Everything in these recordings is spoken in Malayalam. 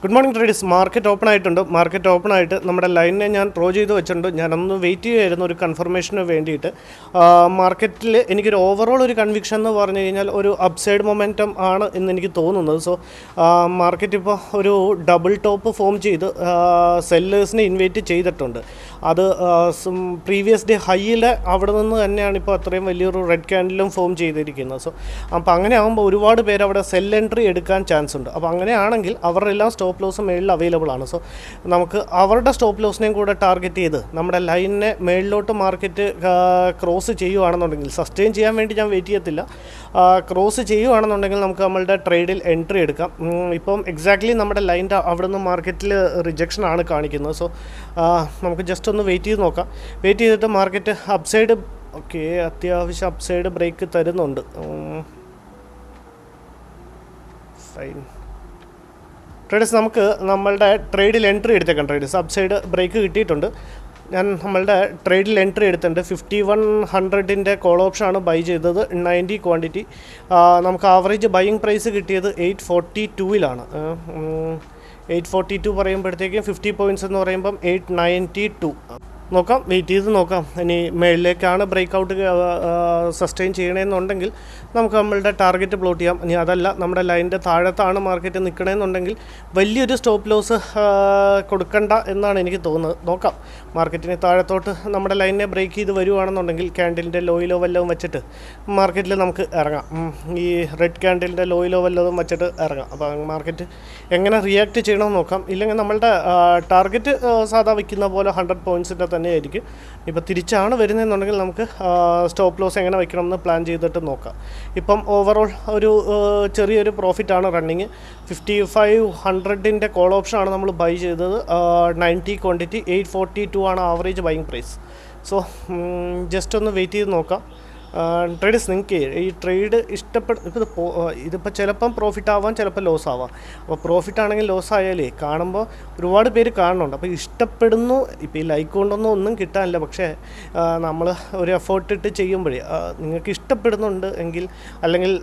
Good morning traders. Market open ആയിട്ടുണ്ട്. മാർക്കറ്റ് ഓപ്പൺ ആയിട്ട് നമ്മുടെ ലൈനിനെ ഞാൻ ഡ്രോ ചെയ്ത് വെച്ചിട്ടുണ്ട്. ഞാനൊന്ന് വെയിറ്റ് ചെയ്യുമായിരുന്നു ഒരു കൺഫർമേഷന് വേണ്ടിയിട്ട്. മാർക്കറ്റിൽ എനിക്കൊരു ഓവറോൾ ഒരു കൺവിക്ഷൻ എന്ന് പറഞ്ഞു കഴിഞ്ഞാൽ ഒരു അപ്സൈഡ് മൊമെൻറ്റം ആണ് എന്ന് എനിക്ക് തോന്നുന്നത്. സോ മാർക്കറ്റ് ഇപ്പോൾ ഒരു ഡബിൾ ടോപ്പ് ഫോം ചെയ്ത് സെല്ലേഴ്സിനെ ഇൻവൈറ്റ് ചെയ്തിട്ടുണ്ട്. അത് പ്രീവിയസ് ഡേ ഹൈയിലെ അവിടെ നിന്ന് തന്നെയാണ് ഇപ്പോൾ അത്രയും വലിയൊരു റെഡ് ക്യാൻഡിലും ഫോം ചെയ്തിരിക്കുന്നത്. സോ അപ്പോൾ അങ്ങനെ ആകുമ്പോൾ ഒരുപാട് പേര് അവിടെ സെൽ എൻട്രി എടുക്കാൻ ചാൻസ് ഉണ്ട്. അപ്പോൾ അങ്ങനെയാണെങ്കിൽ അവരുടെ എല്ലാം സ്റ്റോപ്പ് ലോസ് മേളിൽ അവൈലബിൾ ആണ്. സോ നമുക്ക് അവരുടെ സ്റ്റോപ്പ് ലോസിനെയും കൂടെ ടാർഗറ്റ് ചെയ്ത് നമ്മുടെ ലൈനിനെ മേളിലോട്ട് മാർക്കറ്റ് ക്രോസ് ചെയ്യുകയാണെന്നുണ്ടെങ്കിൽ, സസ്റ്റെയിൻ ചെയ്യാൻ വേണ്ടി ഞാൻ വെയിറ്റ് ചെയ്യത്തില്ല, ക്രോസ് ചെയ്യുകയാണെന്നുണ്ടെങ്കിൽ നമുക്ക് നമ്മളുടെ ട്രേഡിൽ എൻട്രി എടുക്കാം. ഇപ്പം എക്സാക്ട്ലി നമ്മുടെ ലൈൻ്റെ അവിടെ നിന്ന് മാർക്കറ്റിൽ റിജക്ഷൻ ആണ് കാണിക്കുന്നത്. സോ നമുക്ക് ജസ്റ്റ് ഒന്ന് വെയിറ്റ് ചെയ്ത് നോക്കാം. വെയിറ്റ് ചെയ്തിട്ട് മാർക്കറ്റ് അപ്സൈഡ് അത്യാവശ്യം അപ്സൈഡ് ബ്രേക്ക് തരുന്നുണ്ട്. ഫൈൻ ട്രേഡേഴ്സ്, നമുക്ക് നമ്മളുടെ ട്രേഡിൽ എൻട്രി എടുത്തേക്കാം. ട്രേഡേഴ്സ് അപ്സൈഡ് ബ്രേക്ക് കിട്ടിയിട്ടുണ്ട്. ഞാൻ നമ്മളുടെ ട്രേഡിൽ എൻട്രി എടുത്തിട്ടുണ്ട്. 5100 കോൾ ഓപ്ഷനാണ് ബൈ ചെയ്തത്. 90 ക്വാണ്ടിറ്റി. നമുക്ക് ആവറേജ് ബൈയിങ് പ്രൈസ് കിട്ടിയത് 842 842 പറയുമ്പോഴത്തേക്കും 50 പോയിൻറ്റ്സ് എന്ന് പറയുമ്പം 892. നോക്കാം, വെയിറ്റ് ചെയ്ത് നോക്കാം. ഇനി മേളിലേക്കാണ് ബ്രേക്ക് ഔട്ട് സസ്റ്റെയിൻ ചെയ്യണമെന്നുണ്ടെങ്കിൽ നമുക്ക് നമ്മളുടെ ടാർഗറ്റ് പ്ലോട്ട് ചെയ്യാം. ഇനി അതല്ല, നമ്മുടെ ലൈനിൻ്റെ താഴത്താണ് മാർക്കറ്റ് നിൽക്കണമെന്നുണ്ടെങ്കിൽ വലിയൊരു സ്റ്റോപ്പ് ലോസ് കൊടുക്കണ്ട എന്നാണ് എനിക്ക് തോന്നുന്നത്. നോക്കാം, മാർക്കറ്റിന് താഴത്തോട്ട് നമ്മുടെ ലൈനിനെ ബ്രേക്ക് ചെയ്ത് വരുവാണെന്നുണ്ടെങ്കിൽ ക്യാൻഡിലിൻ്റെ ലോയിലോ വല്ലതും വെച്ചിട്ട് മാർക്കറ്റിൽ നമുക്ക് ഇറങ്ങാം. ഈ റെഡ് ക്യാൻഡിലിൻ്റെ ലോയിലോ വല്ലതും വെച്ചിട്ട് ഇറങ്ങാം. അപ്പോൾ മാർക്കറ്റ് എങ്ങനെ റിയാക്ട് ചെയ്യണമെന്ന് നോക്കാം. ഇല്ലെങ്കിൽ നമ്മളുടെ ടാർഗറ്റ് സാധാ വയ്ക്കുന്ന പോലെ 100 പോയിൻറ്റ്സിൻ്റെ തന്നെയായിരിക്കും. ഇപ്പോൾ തിരിച്ചാണ് വരുന്നതെന്നുണ്ടെങ്കിൽ നമുക്ക് സ്റ്റോപ്പ് ലോസ് എങ്ങനെ വയ്ക്കണമെന്ന് പ്ലാൻ ചെയ്തിട്ട് നോക്കാം. ഇപ്പം ഓവറോൾ ഒരു ചെറിയൊരു പ്രോഫിറ്റാണ് റണ്ണിങ്. 5500 കോൾ ഓപ്ഷനാണ് നമ്മൾ ബൈ ചെയ്തത്. 90 ക്വാണ്ടിറ്റി. 842 ആണ് average buying price. So just ഒന്ന് വെയിറ്റ് ചെയ്ത് നോക്കാം. ട്രേഡേഴ്സ്, നിങ്ങൾക്ക് ഈ ട്രേഡ് ഇതിപ്പോൾ ചിലപ്പം പ്രോഫിറ്റ് ആവാം, ചിലപ്പോൾ ലോസ് ആവാം. അപ്പോൾ പ്രോഫിറ്റ് ആണെങ്കിൽ ലോസ് ആയാലേ കാണുമ്പോൾ ഒരുപാട് പേര് കാണുന്നുണ്ട്. അപ്പോൾ ഇഷ്ടപ്പെടുന്നു. ഇപ്പോൾ ഈ ലൈക്ക് കൊണ്ടൊന്നും ഒന്നും കിട്ടാനില്ല. പക്ഷേ നമ്മൾ ഒരു എഫേർട്ട് ഇട്ട് ചെയ്യുമ്പോഴേ നിങ്ങൾക്ക് ഇഷ്ടപ്പെടുന്നുണ്ട് എങ്കിൽ, അല്ലെങ്കിൽ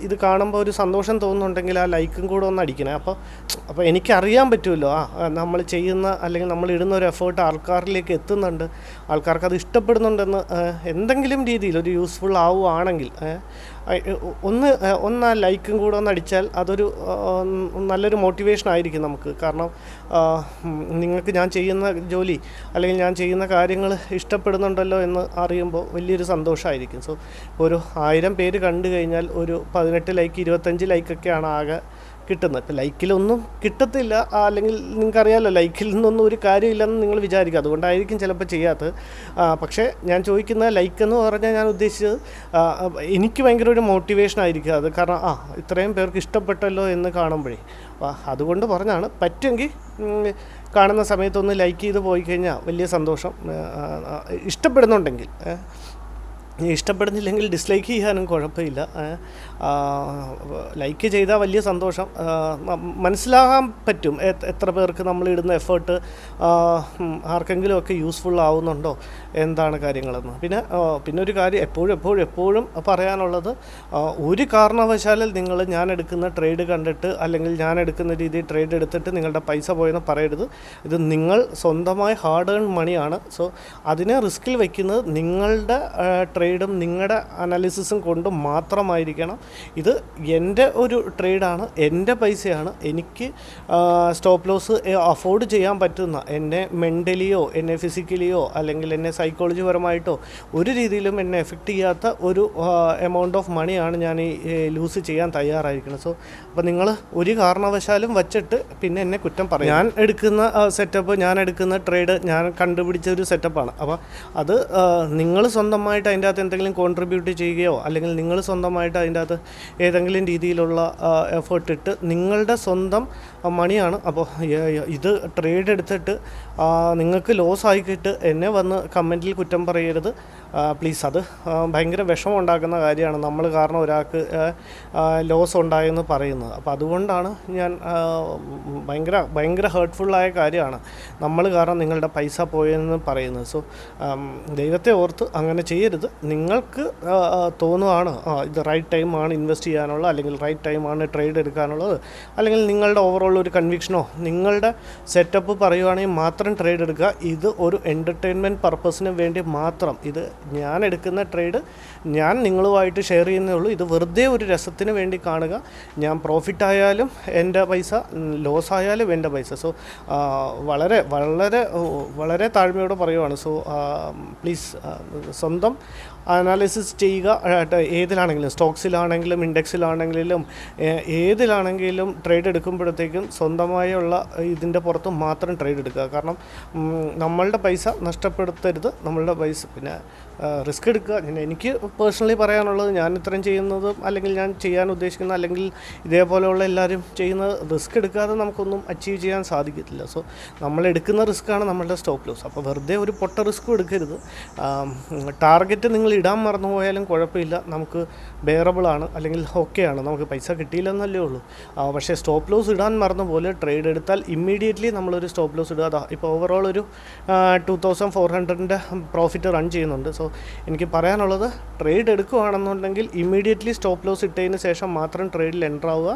ഇത് കാണുമ്പോൾ ഒരു സന്തോഷം തോന്നുന്നുണ്ടെങ്കിൽ ആ ലൈക്കും കൂടെ ഒന്ന് അടിക്കണേ. അപ്പോൾ എനിക്കറിയാൻ പറ്റുമല്ലോ നമ്മൾ ചെയ്യുന്ന അല്ലെങ്കിൽ നമ്മൾ ഇടുന്ന ഒരു എഫേർട്ട് ആൾക്കാരിലേക്ക് എത്തുന്നുണ്ട്, ആൾക്കാർക്ക് അത് ഇഷ്ടപ്പെടുന്നുണ്ടെന്ന് എന്തെങ്കിലും രീതിയിൽ ഒരു യൂസ്ഫുൾ ആവുകയാണെങ്കിൽ ഒന്ന് ആ ലൈക്കും കൂടെ ഒന്ന് അടിച്ചാൽ അതൊരു നല്ലൊരു മോട്ടിവേഷൻ ആയിരിക്കും നമുക്ക്. കാരണം നിങ്ങൾക്ക് ഞാൻ ചെയ്യുന്ന ജോലി അല്ലെങ്കിൽ ഞാൻ ചെയ്യുന്ന കാര്യങ്ങൾ ഇഷ്ടപ്പെടുന്നുണ്ടല്ലോ എന്ന് അറിയുമ്പോൾ വലിയൊരു സന്തോഷമായിരിക്കും. സോ ഒരു 1000 പേര് കണ്ടു കഴിഞ്ഞാൽ ഒരു 18 ലൈക്ക് 25 ലൈക്കൊക്കെയാണ് ആകെ കിട്ടുന്നത്. ഇപ്പോൾ ലൈക്കിലൊന്നും കിട്ടത്തില്ല, അല്ലെങ്കിൽ നിങ്ങൾക്കറിയാമല്ലോ ലൈക്കിൽ നിന്നൊന്നും ഒരു കാര്യമില്ലെന്ന് നിങ്ങൾ വിചാരിക്കുക. അതുകൊണ്ടായിരിക്കും ചിലപ്പോൾ ചെയ്യാത്തത്. പക്ഷേ ഞാൻ ചോദിക്കുന്ന ലൈക്ക് എന്ന് പറഞ്ഞാൽ ഞാൻ ഉദ്ദേശിച്ചത് എനിക്ക് ഭയങ്കര ഒരു മോട്ടിവേഷൻ ആയിരിക്കും അത്. കാരണം ഇത്രയും പേർക്ക് ഇഷ്ടപ്പെട്ടല്ലോ എന്ന് കാണുമ്പോഴേ അതുകൊണ്ട് പറഞ്ഞാണ്. പറ്റുമെങ്കിൽ കാണുന്ന സമയത്തൊന്ന് ലൈക്ക് ചെയ്ത് പോയി കഴിഞ്ഞാൽ വലിയ സന്തോഷം. ഇഷ്ടപ്പെടുന്നുണ്ടെങ്കിൽ, ഇഷ്ടപ്പെടുന്നില്ലെങ്കിൽ ഡിസ്ലൈക്ക് ചെയ്യാനും കുഴപ്പമില്ല. ലൈക്ക് ചെയ്താൽ വലിയ സന്തോഷം. മനസ്സിലാകാൻ പറ്റും എത്ര പേർക്ക് നമ്മളിടുന്ന എഫേർട്ട് ആർക്കെങ്കിലുമൊക്കെ യൂസ്ഫുൾ ആവുന്നുണ്ടോ എന്താണ് കാര്യങ്ങളെന്ന്. പിന്നെ ഒരു കാര്യം എപ്പോഴും പറയാനുള്ളത്, ഒരു കാരണവശാലും നിങ്ങൾ ഞാൻ എടുക്കുന്ന ട്രേഡ് കണ്ടിട്ട് അല്ലെങ്കിൽ ഞാൻ എടുക്കുന്ന രീതിയിൽ ട്രേഡ് എടുത്തിട്ട് നിങ്ങളുടെ പൈസ പോയെന്ന് പറയരുത്. ഇത് നിങ്ങൾ സ്വന്തമായി ഹാർഡ് ഏൺ മണിയാണ്. സോ അതിനെ റിസ്കിൽ വയ്ക്കുന്നത് നിങ്ങളുടെ ട്രേഡും നിങ്ങളുടെ അനാലിസിസും കൊണ്ട് മാത്രമായിരിക്കണം. ഇത് എൻ്റെ ഒരു ട്രേഡാണ്, എൻ്റെ പൈസയാണ്. എനിക്ക് സ്റ്റോപ്പ് ലോസ് അഫോർഡ് ചെയ്യാൻ പറ്റുന്ന, എന്നെ മെൻ്റലിയോ എന്നെ ഫിസിക്കലിയോ അല്ലെങ്കിൽ എന്നെ സൈക്കോളജി പരമായിട്ടോ ഒരു രീതിയിലും എന്നെ എഫക്റ്റ് ചെയ്യാത്ത ഒരു എമൗണ്ട് ഓഫ് മണിയാണ് ഞാൻ ഈ ലൂസ് ചെയ്യാൻ തയ്യാറായിരിക്കുന്നത്. സോ അപ്പോൾ നിങ്ങൾ ഒരു കാരണവശാലും വച്ചിട്ട് പിന്നെ എന്നെ കുറ്റം പറയും. ഞാൻ എടുക്കുന്ന സെറ്റപ്പ്, ഞാൻ എടുക്കുന്ന ട്രേഡ് ഞാൻ കണ്ടുപിടിച്ച ഒരു സെറ്റപ്പാണ്. അപ്പോൾ അത് നിങ്ങൾ സ്വന്തമായിട്ട് അതിൻ്റെ അകത്ത് എന്തെങ്കിലും കോൺട്രിബ്യൂട്ട് ചെയ്യുകയോ അല്ലെങ്കിൽ നിങ്ങൾ സ്വന്തമായിട്ട് അതിൻ്റെ അകത്ത് ഏതെങ്കിലും രീതിയിലുള്ള എഫേർട്ട് ഇട്ട് നിങ്ങളുടെ സ്വന്തം മണിയാണ്. അപ്പോൾ ഇത് ട്രേഡ് എടുത്തിട്ട് നിങ്ങൾക്ക് ലോസ് ആയിക്കിട്ട് എന്നെ വന്ന് കമൻറ്റിൽ കുറ്റം പറയരുത്. പ്ലീസ് അത് ഭയങ്കര വിഷമം ഉണ്ടാക്കുന്ന കാര്യമാണ്, നമ്മൾ കാരണം ഒരാൾക്ക് ലോസ് ഉണ്ടായെന്ന് പറയുന്നത്. അപ്പോൾ അതുകൊണ്ടാണ് ഞാൻ ഭയങ്കര ഹേർട്ട്ഫുള്ളായ കാര്യമാണ് നമ്മൾ കാരണം നിങ്ങളുടെ പൈസ പോയെന്ന് പറയുന്നത്. സോ ദൈവത്തെ ഓർത്ത് അങ്ങനെ ചെയ്യരുത്. നിങ്ങൾക്ക് തോന്നുകയാണ് ഇത് റൈറ്റ് ടൈമാണ് ഇൻവെസ്റ്റ് ചെയ്യാനുള്ളത്, അല്ലെങ്കിൽ റൈറ്റ് ടൈമാണ് ട്രേഡ് എടുക്കാനുള്ളത്, അല്ലെങ്കിൽ നിങ്ങളുടെ ഓവറോൾ ഒരു കൺവിക്ഷനോ നിങ്ങളുടെ സെറ്റപ്പ് പറയുവാണെങ്കിൽ മാത്രം ട്രേഡ് എടുക്കുക. ഇത് ഒരു എൻ്റർടൈൻമെൻറ്റ് പർപ്പസിന് വേണ്ടി മാത്രം. ഇത് ഞാൻ എടുക്കുന്ന ട്രേഡ് ഞാൻ നിങ്ങളുമായിട്ട് ഷെയർ ചെയ്യുന്നേ ഉള്ളൂ. ഇത് വെറുതെ ഒരു രസത്തിന് വേണ്ടി കാണുക. ഞാൻ പ്രോഫിറ്റ് ആയാലും എൻ്റെ പൈസ, ലോസ് ആയാലും എൻ്റെ പൈസ. സോ വളരെ വളരെ വളരെ താഴ്മയോടെ പറയുവാണ്. സോ പ്ലീസ് സ്വന്തം അനാലിസിസ് ചെയ്യുക. ഏതിലാണെങ്കിലും, സ്റ്റോക്സിലാണെങ്കിലും ഇൻഡെക്സിലാണെങ്കിലും ഏതിലാണെങ്കിലും ട്രേഡ് എടുക്കുമ്പോഴത്തേക്കും സ്വന്തമായുള്ള ഇതിൻ്റെ പുറത്ത് മാത്രം ട്രേഡ് എടുക്കുക. കാരണം നമ്മളുടെ പൈസ നഷ്ടപ്പെടുത്തരുത്. നമ്മളുടെ പൈസ പിന്നെ റിസ്ക് എടുക്കുക. എനിക്ക് പേഴ്സണലി പറയാനുള്ളത്, ഞാൻ ഇത്രയും ചെയ്യുന്നതും അല്ലെങ്കിൽ ഞാൻ ചെയ്യാൻ ഉദ്ദേശിക്കുന്ന അല്ലെങ്കിൽ ഇതേപോലെയുള്ള എല്ലാവരും ചെയ്യുന്നത്, റിസ്ക് എടുക്കാതെ നമുക്കൊന്നും അച്ചീവ് ചെയ്യാൻ സാധിക്കത്തില്ല. സോ നമ്മൾ എടുക്കുന്ന റിസ്ക്കാണ് നമ്മളുടെ സ്റ്റോപ്പ് ലോസ്. അപ്പോൾ വെറുതെ ഒരു പൊട്ട റിസ്ക്കും എടുക്കരുത്. ടാർഗറ്റ് നിങ്ങൾ ഇടാൻ മറന്നു പോയാലും കുഴപ്പമില്ല, നമുക്ക് ബെയറബിളാണ്, അല്ലെങ്കിൽ ഓക്കെയാണ്, നമുക്ക് പൈസ കിട്ടിയില്ലെന്നല്ലേ ഉള്ളൂ. പക്ഷേ സ്റ്റോപ്പ് ലോസ് ഇടാൻ മറന്നു പോലെ ട്രേഡ് എടുത്താൽ ഇമ്മീഡിയറ്റ്ലി നമ്മളൊരു സ്റ്റോപ്പ് ലോസ് ഇടുക. ഇപ്പോൾ ഓവറോൾ ഒരു 2400 പ്രോഫിറ്റ് റൺ ചെയ്യുന്നുണ്ട്. സോ എനിക്ക് പറയാനുള്ളത്, ട്രേഡ് എടുക്കുകയാണെന്നുണ്ടെങ്കിൽ ഇമ്മീഡിയറ്റ്ലി സ്റ്റോപ്പ് ലോസ് ഇട്ടതിന് ശേഷം മാത്രം ട്രേഡിൽ എൻ്റർ ആവുക.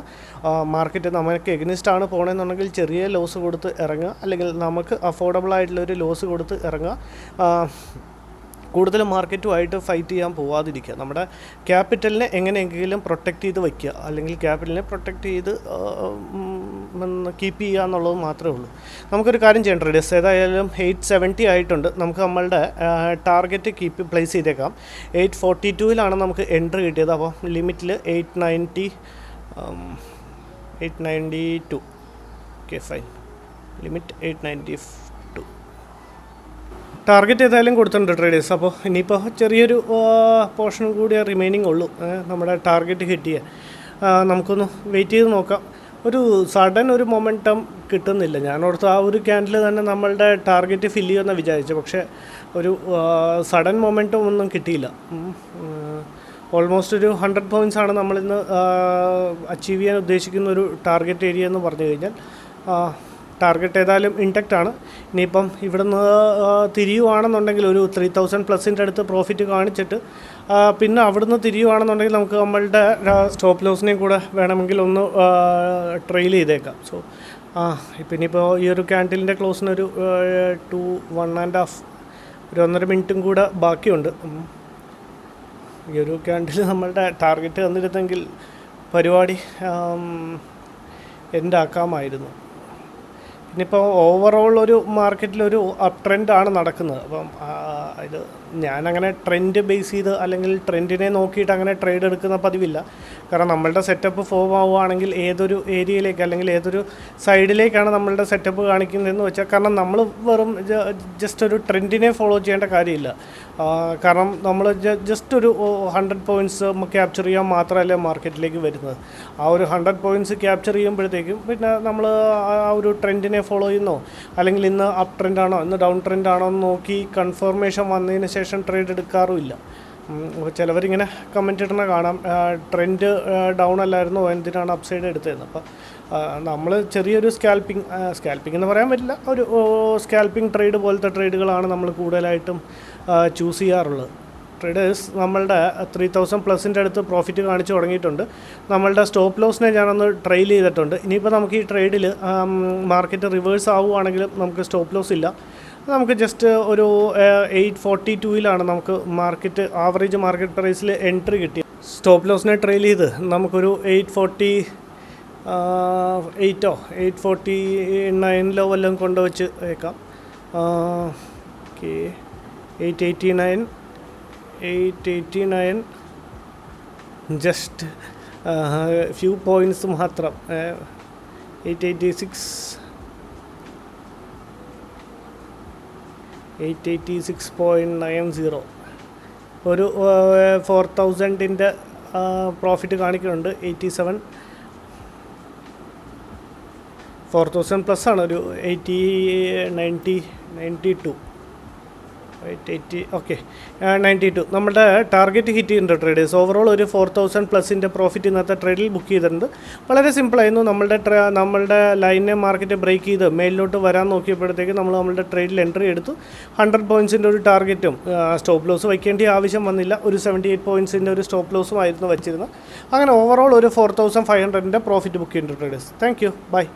മാർക്കറ്റ് നമുക്ക് എഗ്നിസ്റ്റാണ് പോകണമെന്നുണ്ടെങ്കിൽ ചെറിയ ലോസ് കൊടുത്ത് ഇറങ്ങുക, അല്ലെങ്കിൽ നമുക്ക് അഫോർഡബിൾ ആയിട്ടുള്ളൊരു ലോസ് കൊടുത്ത് ഇറങ്ങുക. കൂടുതൽ മാർക്കറ്റുമായിട്ട് ഫൈറ്റ് ചെയ്യാൻ പോവാതിരിക്കുക. നമ്മുടെ ക്യാപിറ്റലിനെ എങ്ങനെയെങ്കിലും പ്രൊട്ടക്റ്റ് ചെയ്ത് വയ്ക്കുക, അല്ലെങ്കിൽ ക്യാപിറ്റലിനെ പ്രൊട്ടക്റ്റ് ചെയ്ത് കീപ്പ് ചെയ്യുക എന്നുള്ളത് മാത്രമേ ഉള്ളൂ. നമുക്കൊരു കാര്യം ചെയ്യേണ്ട, ട്രേഡേഴ്സ് ഏതായാലും 870 ആയിട്ടുണ്ട്. നമുക്ക് നമ്മളുടെ ടാർഗറ്റ് പ്ലേസ് ചെയ്തേക്കാം. 842 നമുക്ക് എൻട്രി കിട്ടിയത്. അപ്പോൾ ലിമിറ്റിൽ 892. Okay fine, limit 892. ടാർഗറ്റ് ഏതായാലും കൊടുത്തിട്ടുണ്ട് ട്രേഡേഴ്സ്. അപ്പോൾ ഇനിയിപ്പോൾ ചെറിയൊരു പോർഷനും കൂടി റിമൈനിങ് ഉള്ളൂ നമ്മുടെ ടാർഗറ്റ് കിട്ടിയ. നമുക്കൊന്ന് വെയിറ്റ് ചെയ്ത് നോക്കാം. ഒരു സഡൻ ഒരു മൊമെൻറ്റം കിട്ടുന്നില്ല. ഞാനോർത്ത് ആ ഒരു ക്യാൻഡിൽ തന്നെ നമ്മളുടെ ടാർഗറ്റ് ഫില്ല് ചെയ്യുമെന്ന് വിചാരിച്ചു. പക്ഷേ ഒരു സഡൻ മൊമെൻറ്റം ഒന്നും കിട്ടിയില്ല. ഓൾമോസ്റ്റ് ഒരു 100 പോയിൻറ്റ്സാണ് നമ്മളിന്ന് അച്ചീവ് ചെയ്യാൻ ഉദ്ദേശിക്കുന്ന ഒരു ടാർഗറ്റ് ഏരിയ എന്ന് പറഞ്ഞു കഴിഞ്ഞാൽ. ടാർഗറ്റ് ഏതായാലും ഇൻടാക്റ്റാണ്. ഇനിയിപ്പം ഇവിടുന്ന് തിരിയുവാണെന്നുണ്ടെങ്കിൽ ഒരു 3000+ അടുത്ത് പ്രോഫിറ്റ് കാണിച്ചിട്ട് പിന്നെ അവിടുന്ന് തിരിയുവാണെന്നുണ്ടെങ്കിൽ നമുക്ക് നമ്മളുടെ സ്റ്റോപ്പ് ലോസിനെയും കൂടെ വേണമെങ്കിൽ ഒന്ന് ട്രെയിൽ ചെയ്തേക്കാം. സോ ഇനിയിപ്പോൾ ഈ ഒരു ക്യാൻഡിലിൻ്റെ ക്ലോസിനൊരു 1.5 ഒരു 1.5 മിനിറ്റും കൂടെ ബാക്കിയുണ്ട്. ഈ ഒരു ക്യാൻഡിൽ നമ്മളുടെ ടാർഗറ്റ് തന്നിരുന്നെങ്കിൽ പരിപാടി എൻഡാക്കാമായിരുന്നു. ഇനിയിപ്പോൾ ഓവറോൾ ഒരു മാർക്കറ്റിലൊരു അപ്പ് ട്രെൻഡാണ് നടക്കുന്നത്. അപ്പം ഇത് ഞാനങ്ങനെ ട്രെൻഡ് ബേസ് ചെയ്ത് അല്ലെങ്കിൽ ട്രെൻഡിനെ നോക്കിയിട്ട് അങ്ങനെ ട്രേഡ് എടുക്കുന്ന പതിവില്ല. കാരണം നമ്മളുടെ സെറ്റപ്പ് ഫോം ആവുകയാണെങ്കിൽ ഏതൊരു ഏരിയയിലേക്ക് അല്ലെങ്കിൽ ഏതൊരു സൈഡിലേക്കാണ് നമ്മളുടെ സെറ്റപ്പ് കാണിക്കുന്നതെന്ന് വെച്ചാൽ, കാരണം നമ്മൾ വെറും ജസ്റ്റ് ഒരു ട്രെൻഡിനെ ഫോളോ ചെയ്യേണ്ട കാര്യമില്ല. കാരണം നമ്മൾ ജസ്റ്റ് ഒരു 100 പോയിൻറ്റ്സ് ക്യാപ്ചർ ചെയ്യാൻ മാത്രമല്ല മാർക്കറ്റിലേക്ക് വരുന്നത്. ആ ഒരു 100 പോയിൻറ്റ്സ് ക്യാപ്ചർ ചെയ്യുമ്പോഴത്തേക്കും പിന്നെ നമ്മൾ ആ ഒരു ട്രെൻഡിനെ ഫോളോ ചെയ്യുന്നോ, അല്ലെങ്കിൽ ഇന്ന് അപ്പ് ട്രെൻഡാണോ ഇന്ന് ഡൗൺ ട്രെൻഡാണോ എന്ന് നോക്കി കൺഫർമേഷൻ വന്നതിന് ശേഷം ട്രേഡ് എടുക്കാറുമില്ല. ചിലവരിങ്ങനെ കമൻറ്റ് ഇടുന്ന കാണാം, ട്രെൻഡ് ഡൗൺ അല്ലായിരുന്നോ എന്തിനാണ് അപ്പ് സൈഡ് എടുത്തതെന്ന്. അപ്പോൾ നമ്മൾ ചെറിയൊരു സ്കാൽപ്പിംഗ് എന്ന് പറയാൻ പറ്റില്ല, ഒരു സ്കാൽപ്പിംഗ് ട്രേഡ് പോലത്തെ ട്രേഡുകളാണ് നമ്മൾ കൂടുതലായിട്ടും ചൂസ് ചെയ്യാറുള്ളത്. ട്രേഡേഴ്സ് നമ്മളുടെ 3000+ അടുത്ത് പ്രോഫിറ്റ് കാണിച്ച് തുടങ്ങിയിട്ടുണ്ട്. നമ്മളുടെ സ്റ്റോപ്പ് ലോസിനെ ഞാനൊന്ന് ട്രെയിൽ ചെയ്തിട്ടുണ്ട്. ഇനിയിപ്പോൾ നമുക്ക് ഈ ട്രേഡിൽ മാർക്കറ്റ് റിവേഴ്സ് ആവുകയാണെങ്കിലും നമുക്ക് സ്റ്റോപ്പ് ലോസ് ഇല്ല. നമുക്ക് ജസ്റ്റ് ഒരു 842 നമുക്ക് മാർക്കറ്റ് ആവറേജ് മാർക്കറ്റ് പ്രൈസിൽ എൻട്രി കിട്ടി. സ്റ്റോപ്പ് ലോസിനെ ട്രെയിൽ ചെയ്ത് നമുക്കൊരു 849 വല്ലതും കൊണ്ടുവച്ച് വെക്കാം. ഓക്കെ, 889 ജസ്റ്റ് ഫ്യൂ പോയിൻറ്റ്സ് മാത്രം. 886.90 ഒരു 4000 പ്രോഫിറ്റ് കാണിക്കുന്നുണ്ട്. 87 4000+ ആണ്, ഒരു 92. 880 ഓക്കെ 92 നമ്മുടെ ടാർഗറ്റ് ഹിറ്റ് ചെയ്യുന്നുണ്ട് ട്രേഡേഴ്സ്. ഓവറോൾ ഒരു 4000+ പ്രോഫിറ്റ് ഇന്നത്തെ ട്രേഡിൽ ബുക്ക് ചെയ്തിട്ടുണ്ട്. വളരെ സിമ്പിളായിരുന്നു. നമ്മളുടെ ലൈനെ മാർക്കറ്റ് ബ്രേക്ക് ചെയ്ത് മേലിലോട്ട് വരാൻ നോക്കിയപ്പോഴത്തേക്ക് നമ്മളുടെ ട്രേഡിൽ എൻട്രി എടുത്തു. 100 പോയിൻറ്റ്സിൻ്റെ ഒരു ടാർഗറ്റും സ്റ്റോപ്പ് ലോസ് വയ്ക്കേണ്ട ആവശ്യം വന്നില്ല. ഒരു 78 പോയിൻറ്റ്സിൻ്റെ ഒരു സ്റ്റോപ്പ് ലോസും ആയിരുന്നു വെച്ചിരുന്നത്. അങ്ങനെ ഓവറോൾ ഒരു 4500 പ്രോഫിറ്റ് ബുക്ക് ചെയ്യുന്നുണ്ട് ട്രേഡേഴ്സ്. Thank you, by.